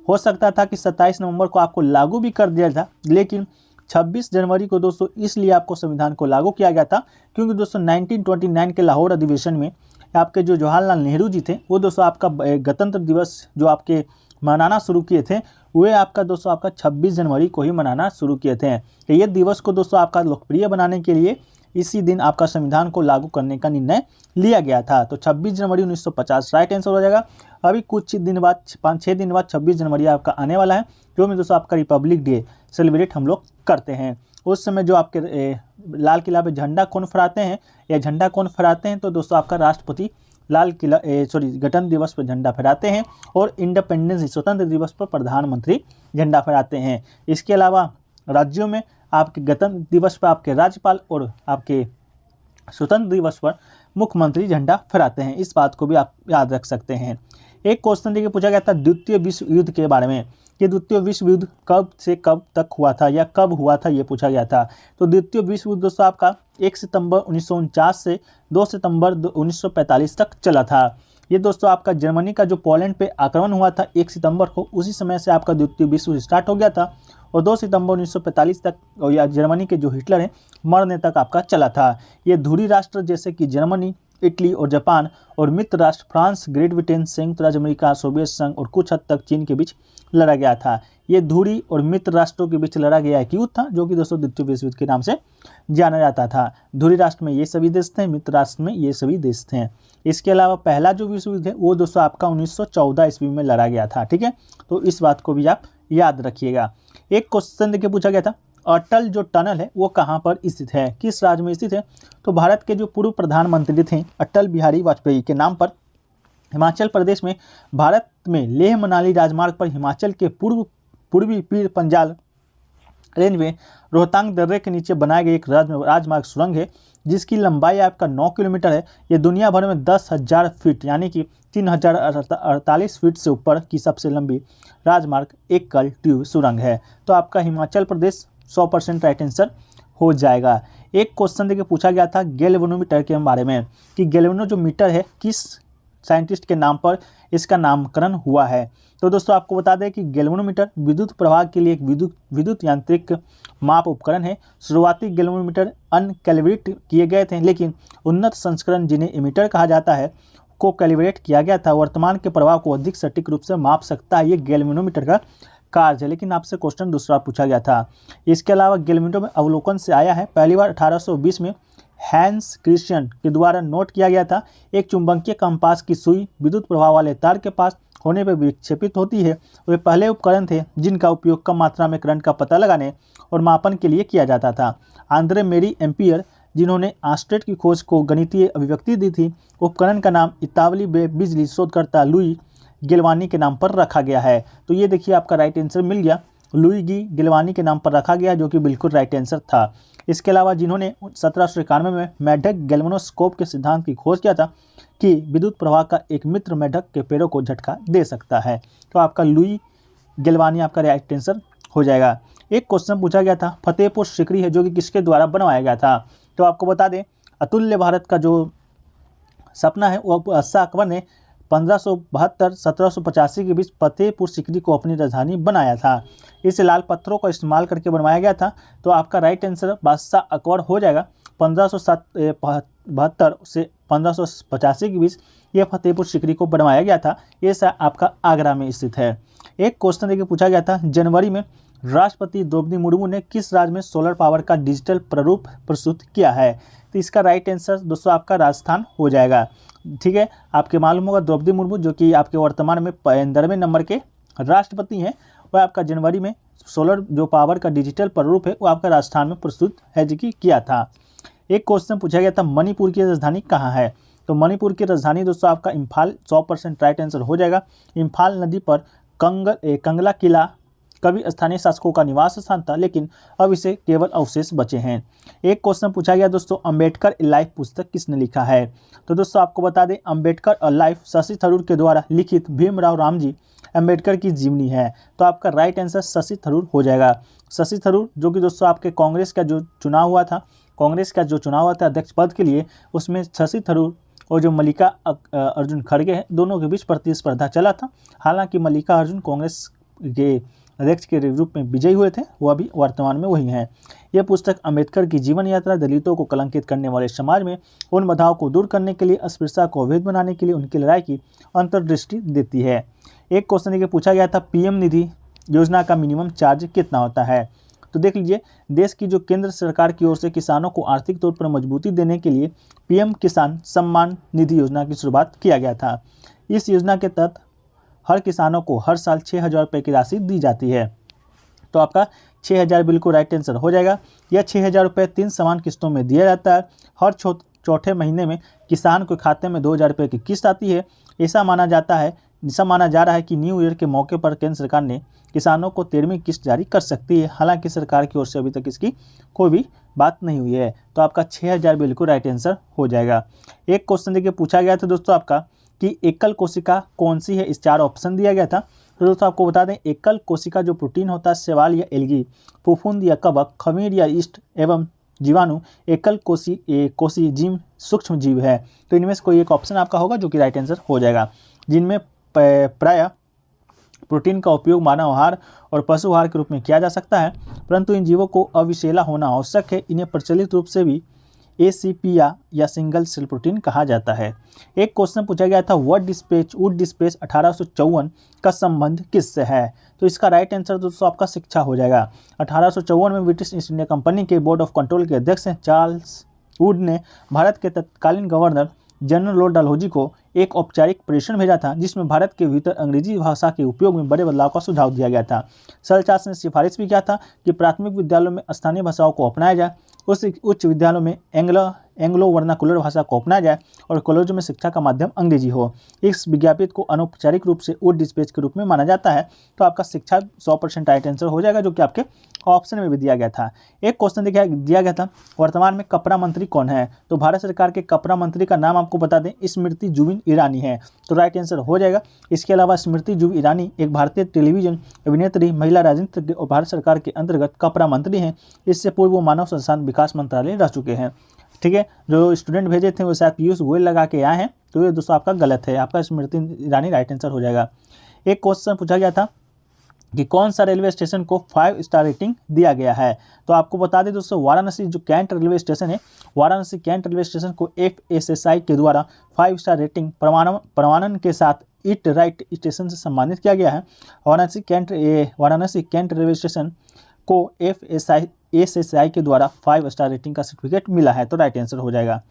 हो सकता था कि 27 नवंबर को आपको लागू भी कर दिया था, लेकिन 26 जनवरी को दोस्तों इसलिए आपको संविधान को लागू किया गया था क्योंकि दोस्तों 1929 के लाहौर अधिवेशन में आपके जो जवाहरलाल नेहरू जी थे, वो दोस्तों आपका गणतंत्र दिवस जो आपके मनाना शुरू किए थे, वे आपका दोस्तों आपका 26 जनवरी को ही मनाना शुरू किए थे। तो ये दिवस को दोस्तों आपका लोकप्रिय बनाने के लिए इसी दिन आपका संविधान को लागू करने का निर्णय लिया गया था। तो 26 जनवरी 1950 राइट आंसर हो जाएगा। अभी कुछ दिन बाद 5-6 दिन बाद 26 जनवरी आपका आने वाला है, जो में दोस्तों आपका रिपब्लिक डे सेलिब्रेट हम लोग करते हैं। उस समय जो आपके लाल किला पे झंडा कौन फहराते हैं या झंडा कौन फहराते हैं, तो दोस्तों आपका राष्ट्रपति गणतंत्र दिवस पर झंडा फहराते हैं और इंडिपेंडेंस स्वतंत्र दिवस पर प्रधानमंत्री झंडा फहराते हैं। इसके अलावा राज्यों में आपके गणतंत्र दिवस पर आपके राज्यपाल और आपके स्वतंत्र दिवस पर मुख्यमंत्री झंडा फहराते हैं। इस बात को भी आप याद रख सकते हैं। एक क्वेश्चन देखिए पूछा गया था द्वितीय विश्व युद्ध के बारे में, कि द्वितीय विश्व युद्ध कब से कब तक हुआ था या कब हुआ था, ये पूछा गया था। तो द्वितीय विश्व युद्ध दोस्तों आपका 1 सितंबर 1949 से 2 सितंबर 1945 तक चला था। ये दोस्तों आपका जर्मनी का जो पोलैंड पे आक्रमण हुआ था 1 सितंबर को, उसी समय से आपका द्वितीय विश्व युद्ध स्टार्ट हो गया था और 2 सितंबर 1945 तक या जर्मनी के जो हिटलर हैं मरने तक आपका चला था। ये धुरी राष्ट्र जैसे कि जर्मनी, इटली और जापान और मित्र राष्ट्र फ्रांस, ग्रेट ब्रिटेन, संयुक्त राज्य अमेरिका, सोवियत संघ और कुछ हद तक चीन के बीच लड़ा गया था। ये धुरी और मित्र राष्ट्रों के बीच लड़ा गया एक युद्ध था, जो कि दोस्तों द्वितीय विश्व युद्ध के नाम से जाना जाता था। धुरी राष्ट्र में ये सभी देश थे, मित्र राष्ट्र में ये सभी देश थे। इसके अलावा पहला जो विश्व युद्ध है वो दोस्तों आपका 1914 ईस्वी में लड़ा गया था, ठीक है। तो इस बात को भी आप याद रखिएगा। एक क्वेश्चन देखिए पूछा गया था अटल जो टनल है वो कहाँ पर स्थित है, किस राज्य में स्थित है। तो भारत के जो पूर्व प्रधानमंत्री थे अटल बिहारी वाजपेयी के नाम पर हिमाचल प्रदेश में भारत में लेह मनाली राजमार्ग पर हिमाचल के पूर्वी पीर पंजाल रेंज में रोहतांग दर्रे के नीचे बनाए गए एक राजमार्ग सुरंग है, जिसकी लंबाई आपका 9 किलोमीटर है। ये दुनिया भर में 10,000 फीट यानी कि 3048 फीट से ऊपर की सबसे लंबी राजमार्ग एकल ट्यूब सुरंग है। तो आपका हिमाचल प्रदेश 100% राइट आंसर हो जाएगा। एक क्वेश्चन देखिए पूछा गया था गैल्वेनोमीटर के बारे में, कि गैल्वेनो जो मीटर है किस साइंटिस्ट के नाम पर इसका नामकरण हुआ है। तो दोस्तों आपको बता दें कि गैल्वेनोमीटर विद्युत प्रवाह के लिए एक विद्युत यांत्रिक माप उपकरण है। शुरुआती गैल्वेनोमीटर अनकैलिब्रेट किए गए थे, लेकिन उन्नत संस्करण जिन्हें एमीटर कहा जाता है को कैलिब्रेट किया गया था। वर्तमान के प्रवाह को अधिक सटीक रूप से माप सकता है, ये गैल्वेनोमीटर का कार्य है। लेकिन आपसे क्वेश्चन दूसरा पूछा गया था। इसके अलावा गैल्वेनोमीटर में अवलोकन से आया है। पहली बार 1820 में हैंस क्रिश्चियन के द्वारा नोट किया गया था। एक चुंबकीय कंपास की सुई विद्युत प्रवाह वाले तार के पास होने पर विक्षेपित होती है। वे पहले उपकरण थे जिनका उपयोग कम मात्रा में करंट का पता लगाने और मापन के लिए किया जाता था। आंद्रे मेरी एम्पियर, जिन्होंने ऑस्टेट की खोज को गणितीय अभिव्यक्ति दी थी, उपकरण का नाम इतालवी बिजली शोधकर्ता लुई गिलवानी के नाम पर रखा गया है। तो ये देखिए आपका राइट आंसर मिल गया, लुई गिलवानी के नाम पर रखा गया, जो कि बिल्कुल राइट आंसर था। इसके अलावा जिन्होंने 1791 में मेढक गैल्वेनोस्कोप के सिद्धांत की खोज किया था कि विद्युत प्रवाह का एक मित्र मेढक के पेड़ों को झटका दे सकता है। तो आपका लुई गिलवानी आपका राइट आंसर हो जाएगा। एक क्वेश्चन पूछा गया था, फतेहपुर सीकरी है जो कि किसके द्वारा बनवाया गया था। तो आपको बता दें, अतुल्य भारत का जो सपना है वो शाह अकबर ने 1572-1785 के बीच फतेहपुर सीकरी को अपनी राजधानी बनाया था। इसे लाल पत्थरों का इस्तेमाल करके बनवाया गया था। तो आपका राइट आंसर बादशाह अकबर हो जाएगा। 1572 से 1585 के बीच यह फतेहपुर सीकरी को बनवाया गया था। ये आपका आगरा में स्थित है। एक क्वेश्चन देखिए पूछा गया था, जनवरी में राष्ट्रपति द्रौपदी मुर्मू ने किस राज्य में सोलर पावर का डिजिटल प्रारूप प्रस्तुत किया है। तो इसका राइट आंसर दोस्तों आपका राजस्थान हो जाएगा। ठीक है, आपके मालूम होगा द्रौपदी मुर्मू जो कि आपके वर्तमान में 15वें नंबर के राष्ट्रपति हैं, वह आपका जनवरी में सोलर जो पावर का डिजिटल प्रारूप है वो आपका राजस्थान में प्रस्तुत है जो कि किया था। एक क्वेश्चन पूछा गया था, मणिपुर की राजधानी कहाँ है। तो मणिपुर की राजधानी दोस्तों आपका इम्फाल 100% राइट आंसर हो जाएगा। इम्फाल नदी पर कंगला किला कभी स्थानीय शासकों का निवास स्थान था, लेकिन अब इसे केवल अवशेष बचे हैं। एक क्वेश्चन पूछा गया दोस्तों, अंबेडकर ए लाइफ पुस्तक किसने लिखा है। तो दोस्तों आपको बता दें, अंबेडकर अ लाइफ शशि थरूर के द्वारा लिखित भीमराव रामजी अंबेडकर की जीवनी है। तो आपका राइट आंसर शशि थरूर हो जाएगा। शशि थरूर जो कि दोस्तों आपके कांग्रेस का जो चुनाव हुआ था अध्यक्ष पद के लिए, उसमें शशि थरूर और जो मल्लिका अर्जुन खड़गे हैं दोनों के बीच प्रतिस्पर्धा चला था। हालांकि मल्लिका अर्जुन कांग्रेस के अध्यक्ष के रूप में विजयी हुए थे, वो अभी वर्तमान में वही हैं। यह पुस्तक अंबेडकर की जीवन यात्रा, दलितों को कलंकित करने वाले समाज में उन बाधाओं को दूर करने के लिए, अस्पृश्यता को अवैध बनाने के लिए उनकी लड़ाई की अंतर्दृष्टि देती है। एक क्वेश्चन देखिए पूछा गया था, पीएम निधि योजना का मिनिमम चार्ज कितना होता है। तो देख लीजिए, देश की जो केंद्र सरकार की ओर से किसानों को आर्थिक तौर पर मजबूती देने के लिए पीएम किसान सम्मान निधि योजना की शुरुआत किया गया था। इस योजना के तहत हर किसानों को हर साल 6,000 रुपये की राशि दी जाती है। तो आपका 6,000 बिल्कुल राइट आंसर हो जाएगा। यह 6,000 रुपये 3 समान किस्तों में दिया जाता है। हर चौथे महीने में किसान के खाते में 2,000 रुपये की किस्त आती है। ऐसा माना जा रहा है कि न्यू ईयर के मौके पर केंद्र सरकार ने किसानों को 13वीं किस्त जारी कर सकती है। हालांकि सरकार की ओर से अभी तक इसकी कोई भी बात नहीं हुई है। तो आपका 6,000 बिल्कुल राइट आंसर हो जाएगा। एक क्वेश्चन देखिए पूछा गया था दोस्तों आपका कि एकल कोशिका कौन सी है। इस 4 ऑप्शन दिया गया था। तो दोस्तों आपको बता दें, एकल कोशिका जो प्रोटीन होता है, शैवाल या एल्गी, फफूंद या कवक, खमीर या ईस्ट एवं जीवाणु, एकल कोशी जीव सूक्ष्म जीव है। तो इनमें से कोई एक ऑप्शन आपका होगा जो कि राइट आंसर हो जाएगा। जिनमें प्राय प्रोटीन का उपयोग मानव आहार और पशु आहार के रूप में किया जा सकता है, परंतु इन जीवों को अविषैला होना आवश्यक है। इन्हें प्रचलित रूप से भी ACP या सिंगल सेल प्रोटीन कहा जाता है। एक क्वेश्चन पूछा गया था, वुड डिस्पैच 1854 का संबंध किससे है। तो इसका राइट आंसर दोस्तों आपका शिक्षा हो जाएगा। 1854 में ब्रिटिश ईस्ट इंडिया कंपनी के बोर्ड ऑफ कंट्रोल के अध्यक्ष चार्ल्स वुड ने भारत के तत्कालीन गवर्नर जनरल लॉर्ड डलहौजी को एक औपचारिक प्रेषण भेजा था, जिसमें भारत के भीतर अंग्रेजी भाषा के उपयोग में बड़े बदलाव का सुझाव दिया गया था। चार्ल्स ने सिफारिश भी किया था कि प्राथमिक विद्यालयों में स्थानीय भाषाओं को अपनाया जाए, उस उच्च विद्यालयों में एंग्लो वर्नाकुलर भाषा को अपनाया जाए और कॉलेजों में शिक्षा का माध्यम अंग्रेजी हो। इस विज्ञापित को अनौपचारिक रूप से वुड डिस्पैच के रूप में माना जाता है। तो आपका शिक्षा 100% राइट आंसर हो जाएगा, जो कि आपके ऑप्शन में भी दिया गया था। एक क्वेश्चन दिया गया था, वर्तमान में कपड़ा मंत्री कौन है। तो भारत सरकार के कपड़ा मंत्री का नाम आपको बता दें, स्मृति जुबिन ईरानी है। तो राइट आंसर हो जाएगा। इसके अलावा स्मृति जुबिन ईरानी एक भारतीय टेलीविजन अभिनेत्री, महिला राजनीतिज्ञ और भारत सरकार के अंतर्गत कपड़ा मंत्री हैं। इससे पूर्व वो मानव संसाधन विकास मंत्रालय रह चुके हैं। ठीक है, जो स्टूडेंट भेजे थे वो शायद पीयूष गोयल लगा के आए हैं, तो ये दोस्तों आपका गलत है। आपका स्मृति ईरानी राइट आंसर हो जाएगा। एक क्वेश्चन पूछा गया था कि कौन सा रेलवे स्टेशन को 5 स्टार रेटिंग दिया गया है। तो आपको बता दें दोस्तों, वाराणसी जो कैंट रेलवे स्टेशन है, वाराणसी कैंट रेलवे स्टेशन को FSSAI के द्वारा 5 स्टार रेटिंग प्रमाणन के साथ इट राइट स्टेशन से सम्मानित किया गया है। वाराणसी कैंट रेलवे स्टेशन को FSSAI के द्वारा 5 स्टार रेटिंग का सर्टिफिकेट मिला है। तो राइट आंसर हो जाएगा।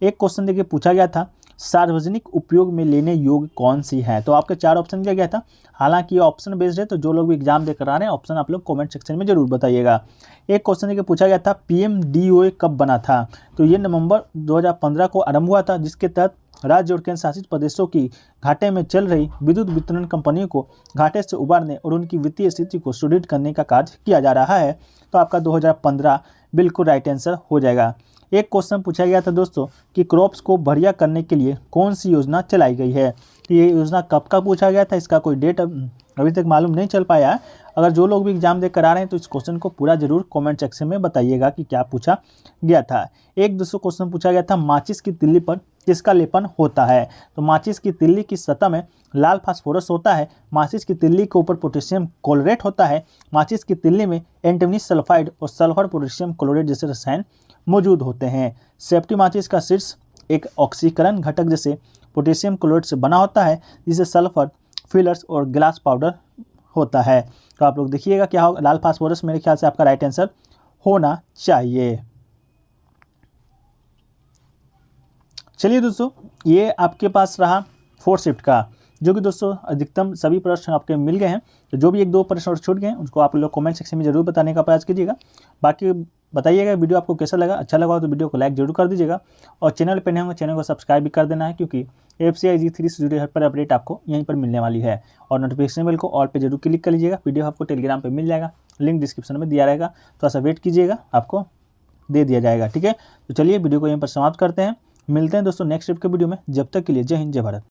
एक क्वेश्चन देखिए पूछा गया था, सार्वजनिक उपयोग में लेने योग्य कौन सी है? तो आपके 4 ऑप्शन दिया गया था। हालांकि ये ऑप्शन बेस्ड है, तो जो लोग भी एग्जाम देकर आ रहे हैं ऑप्शन आप लोग कमेंट सेक्शन में जरूर बताइएगा। एक क्वेश्चन ये पूछा गया था, पीएमडीओए कब बना था? तो ये नवंबर 2015 को आरंभ हुआ था, जिसके तहत राज्य और केंद्र शासित प्रदेशों की घाटे में चल रही विद्युत वितरण कंपनियों को घाटे से उबारने और उनकी वित्तीय स्थिति को सुदृढ़ करने का कार्य किया जा रहा है। तो आपका 2015 बिल्कुल राइट आंसर हो जाएगा। एक क्वेश्चन पूछा गया था दोस्तों कि क्रॉप्स को बढ़िया करने के लिए कौन सी योजना चलाई गई है? तो ये योजना कब का पूछा गया था, इसका कोई डेट अभी तक मालूम नहीं चल पाया है। अगर जो लोग भी एग्जाम देकर आ रहे हैं तो इस क्वेश्चन को पूरा जरूर कमेंट सेक्शन में बताइएगा कि क्या पूछा गया था। एक दूसरा क्वेश्चन पूछा गया था, माचिस की तिल्ली पर किसका लेपन होता है? तो माचिस की तिल्ली की सतह में लाल फास्फोरस होता है, माचिस की तिल्ली के ऊपर पोटेशियम क्लोरेट होता है, माचिस की तिल्ली में एंटीमनी सल्फाइड और सल्फर पोटेशियम क्लोरेट जैसे रसायन मौजूद होते हैं। सेफ्टी माचिस का शीर्ष एक ऑक्सीकरण घटक जैसे पोटेशियम क्लोरेट से बना होता है, जिसे सल्फर फिलर्स और ग्लास पाउडर होता है। तो आप लोग देखिएगा क्या होगा, लाल फास्फोरस मेरे ख्याल से आपका राइट आंसर होना चाहिए। चलिए दोस्तों, ये आपके पास रहा 4th शिफ्ट का, जो कि दोस्तों अधिकतम सभी प्रश्न आपके मिल गए हैं। तो जो भी 1-2 प्रश्न और छूट गए हैं उसको आप लोग कमेंट सेक्शन में जरूर बताने का प्रयास कीजिएगा। बाकी बताइएगा वीडियो आपको कैसा लगा, अच्छा लगा तो वीडियो को लाइक जरूर कर दीजिएगा और चैनल पर नए होंगे चैनल को सब्सक्राइब भी कर देना है, क्योंकि FCI G3 से जुड़े हर पर अपडेट आपको यहीं पर मिलने वाली है। और नोटिफिकेशन बेल को ऑल पे जरूर क्लिक कर लीजिएगा। पीडीएफ आपको टेलीग्राम पे मिल जाएगा, लिंक डिस्क्रिप्शन में दिया रहेगा, थोड़ा सा वेट कीजिएगा, आपको दे दिया जाएगा। ठीक है, तो चलिए वीडियो को यहीं पर समाप्त करते हैं। मिलते हैं दोस्तों नेक्स्ट ट्रिप के वीडियो में। जब तक के लिए जय हिंद जय भारत।